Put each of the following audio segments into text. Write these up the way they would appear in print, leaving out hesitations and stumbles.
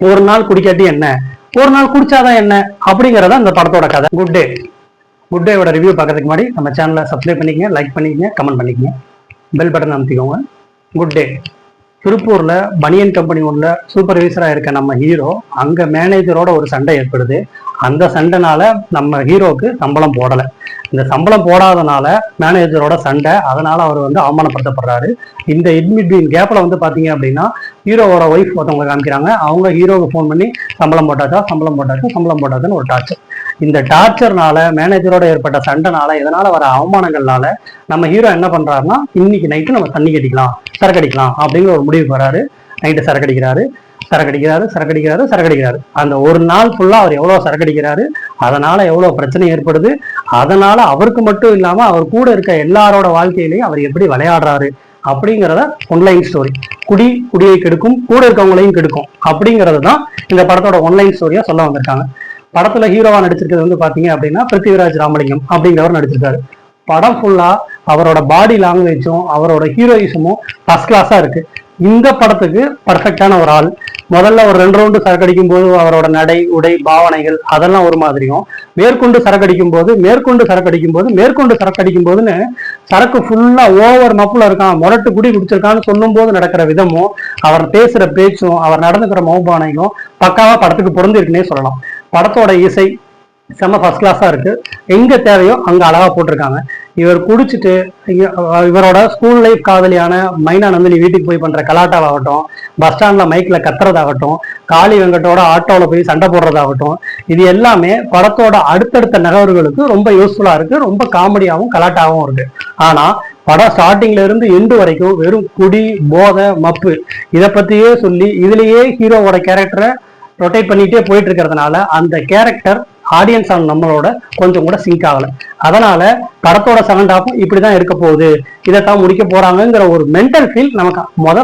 ஒரு நாள் குடிக்காட்டி என்ன, ஒரு நாள் குடிச்சாதான் என்ன அப்படிங்கறத இந்த படத்தோட கதை. Good day. குட் டேவோட ரிவ்யூ பார்க்கறதுக்கு முன்னாடி நம்ம சேனலை சப்ஸ்கிரைப் பண்ணிக்கங்க, லைக் பண்ணிக்கங்க, கமெண்ட் பண்ணிக்கங்க, பெல் பட்டன் அமைத்திக்கோங்க. Good day. திருப்பூர்ல பனியன் கம்பெனி ஒன்றுல சூப்பர்வைசரா இருக்க நம்ம ஹீரோ அங்க மேனேஜரோட ஒரு சண்டை ஏற்படுது. அந்த சண்டைனால நம்ம ஹீரோக்கு சம்பளம் போடலை. இந்த சம்பளம் போடாதனால மேனேஜரோட சண்டை, அதனால அவர் அவமானப்படுத்தப்படுறாரு. இந்த இன்பிட்வீன் கேப்ல பாத்தீங்க அப்படின்னா ஹீரோவோட ஒய்ஃப் ஒருத்தவங்க காமிக்கிறாங்க. அவங்க ஹீரோவுக்கு ஃபோன் பண்ணி சம்பளம் போட்டாச்சுன்னு ஒரு டார்ச்சர். இந்த டார்ச்சர்னால மேனேஜரோட ஏற்பட்ட சண்டைனால இதனால வர அவமானங்கள்னால நம்ம ஹீரோ என்ன பண்றாருன்னா, இன்னைக்கு நைட்டு நம்ம தண்ணி கட்டிக்கலாம், சரக்கடிக்கலாம் அப்படிங்கிற ஒரு முடிவுக்கு வராரு. நைட்டு சரக்கடிக்கிறாரு. அந்த ஒரு நாள் ஃபுல்லா அவர் எவ்வளவு சரக்கடிக்கிறாரு, அதனால எவ்வளவு பிரச்சனை ஏற்படுது, அதனால அவருக்கு மட்டும் இல்லாம அவர் கூட இருக்க எல்லாரோட வாழ்க்கையிலையும் அவர் எப்படி விளையாடுறாரு அப்படிங்கிறத ஒன்லைன் ஸ்டோரி. குடியை கெடுக்கும், கூட இருக்கவங்களையும் கெடுக்கும் அப்படிங்கிறது தான் இந்த படத்தோட ஒன்லைன் ஸ்டோரியா சொல்ல வந்திருக்காங்க. படத்துல ஹீரோவா நடிச்சிருக்கிறது பாத்தீங்க அப்படின்னா பிருத்திவிராஜ் ராமலிங்கம் அப்படிங்கிறவர் நடிச்சிருக்காரு. படம் ஃபுல்லா அவரோட பாடி லாங்குவேஜும் அவரோட ஹீரோயிசமும் ஃபர்ஸ்ட் கிளாஸா இருக்கு. இந்த படத்துக்கு பர்ஃபெக்டான ஒரு ஆள். முதல்ல ஒரு 2 ரவுண்டு சரக்கடிக்கும் போது அவரோட நடை, உடை, பாவனைகள் அதெல்லாம் ஒரு மாதிரியும், மேற்கொண்டு சரக்கடிக்கும் போதுன்னு சரக்கு ஃபுல்லா ஓவர் மப்புல இருக்கான், முரட்டு குடி குடிச்சிருக்கான்னு சொல்லும் போது நடக்கிற விதமும், அவர் பேசுற பேச்சும், அவர் நடந்துக்கிற மௌபானையும் பக்காவா படத்துக்கு பொருந்திருக்குன்னே சொல்லலாம். படத்தோட இசை செம்ம ஃபர்ஸ்ட் கிளாஸா இருக்கு. எங்க தேவையோ அங்க அழகா போட்டிருக்காங்க. இவர் குடிச்சிட்டு இவரோட ஸ்கூல் லைஃப் காதலியான மைனா நந்தினி வீட்டுக்கு போய் பண்ற கலாட்டாவாகட்டும், பஸ் ஸ்டாண்ட்ல மைக்ல கத்துறதாகட்டும், காளி வெங்கட்டோட ஆட்டோல போய் சண்டை போடுறதாகட்டும், இது எல்லாமே படத்தோட அடுத்தடுத்த நகர்வுகளுக்கு ரொம்ப யூஸ்ஃபுல்லா இருக்கு. ரொம்ப காமெடியாவும் கலாட்டாவும் இருக்கு. ஆனா படம் ஸ்டார்டிங்ல இருந்து எண்டு வரைக்கும் வெறும் குடி, போதை, மப்பு இதை பத்தியே சொல்லி இதுலயே ஹீரோவோட கேரக்டரை ரொட்டேட் பண்ணிட்டே போயிட்டு இருக்கிறதுனால அந்த கேரக்டர் ஆடியன்ஸ் ஆன நம்மளோட கொஞ்சம் கூட சிங்க் ஆகல. அதனால படத்தோட செகண்ட் ஹாஃப் இப்படிதான் இருக்க போகுது, இதைத்தான் முடிக்க போறாங்கிற ஒரு மென்டல் ஃபீல் நமக்கு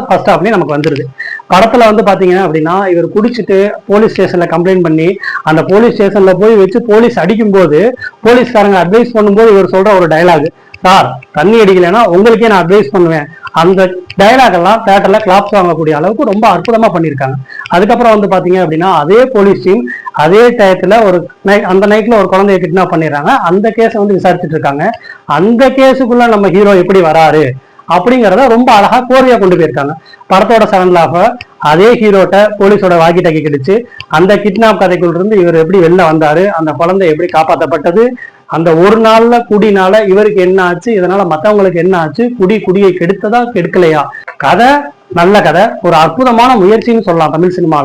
ஃபர்ஸ்ட் ஹாஃப்லயே நமக்கு வந்துருது. படத்துல பாத்தீங்க அப்படின்னா இவர் குடிச்சிட்டு போலீஸ் ஸ்டேஷன்ல கம்ப்ளைண்ட் பண்ணி அந்த போலீஸ் ஸ்டேஷன்ல போய் வச்சு போலீஸ் அடிக்கும் போது போலீஸ்காரங்க அட்வைஸ் பண்ணும்போது இவர் சொல்ற ஒரு டயலாக், சார் தண்ணி அடிக்கலைன்னா உங்களுக்கே நான் அட்வைஸ் பண்ணுவேன். அந்த டயலாக் எல்லாம் தியேட்டர்ல கிளாப்ஸ் வாங்கக்கூடிய அளவுக்கு ரொம்ப அற்புதமா பண்ணியிருக்காங்க. அதுக்கப்புறம் பாத்தீங்க அப்படின்னா அதே போலீஸ் டீம் அதே டயத்துல அந்த நைட்ல ஒரு குழந்தைய கிட்னாப் பண்ணிடுறாங்க. அந்த கேஸை விசாரிச்சுட்டு இருக்காங்க. அந்த கேஸுக்குள்ள நம்ம ஹீரோ எப்படி வராரு அப்படிங்கிறத ரொம்ப அழகா கோரியா கொண்டு போயிருக்காங்க. படத்தோட செகண்ட் ஹாஃப் அதே ஹீரோட்ட போலீஸோட வாக்கி டாக்கி கிடைச்சு அந்த கிட்னாப் கதைக்குள்ள இருந்து இவர் எப்படி வெளில வந்தாரு, அந்த குழந்தை எப்படி காப்பாற்றப்பட்டது, அந்த ஒரு நாள்ல குடினால இவருக்கு என்ன ஆச்சு, இதனால மத்தவங்களுக்கு என்ன ஆச்சு, குடியை கெடுத்ததா கெடுக்கலையா, கதை நல்ல கதை, ஒரு அற்புதமான முயற்சின்னு சொல்லலாம் தமிழ் சினிமால.